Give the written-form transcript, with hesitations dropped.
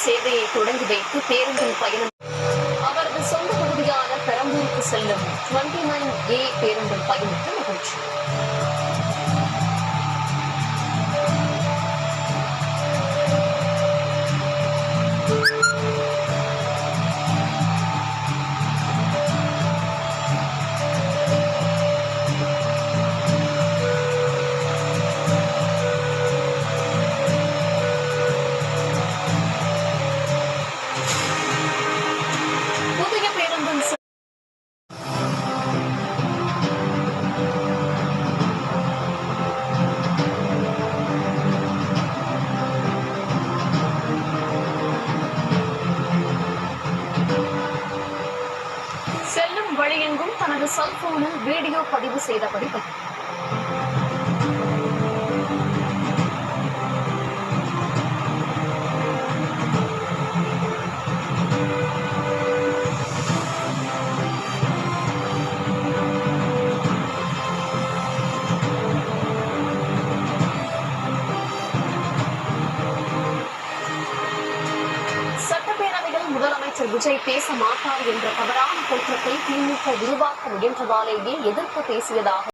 சேவையை தொடங்கி வைத்து பேருந்தில் பயணம். அவரது சொந்த பகுதியான பெரம்பூருக்கு செல்லும் 29A பேருந்தில் பயணித்த நிகழ்ச்சி. புதிய பேருந்தில் செல்லும் வழியெங்கும் தனது செல்போனில் வீடியோ பதிவு செய்தபடி சட்டப்பேரவையில் முதலமைச்சர் விஜய் பேச மாட்டார் என்ற தவறான தோற்றத்தை திமுக உருவாக்க முயன்றதாலேயே எதிர்ப்பு பேசியதாக